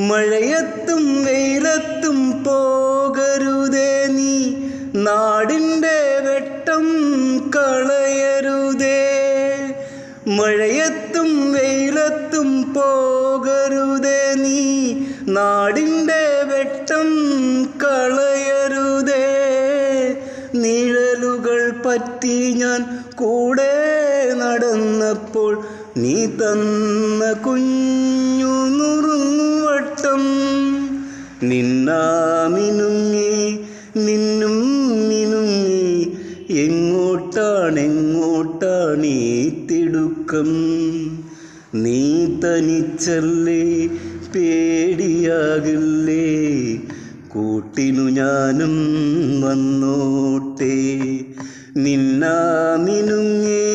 മഴയത്തും വെയിലത്തും പോകരുതേ നീ, നാടിൻ്റെ വെട്ടം കളയരുതേ. മഴയത്തും വെയിലത്തും പോകരുതേ നീ, നാടിൻ്റെ വെട്ടം കളയരുതേ. നിഴലുകൾ പറ്റി ഞാൻ കൂടെ നടന്നപ്പോൾ നീ തന്ന കുഞ്ഞു നുറുങ്ങുവട്ടം. നിന്നാമിനുങ്ങി നിന്നും മിനുങ്ങി, എങ്ങോട്ടാണീ തിടുക്കം. നീ തനിച്ചല്ലേ, പേടിയാകില്ലേ, കൂട്ടിനു ഞാനും വന്നോട്ടെ. നിന്നാമിനുങ്ങി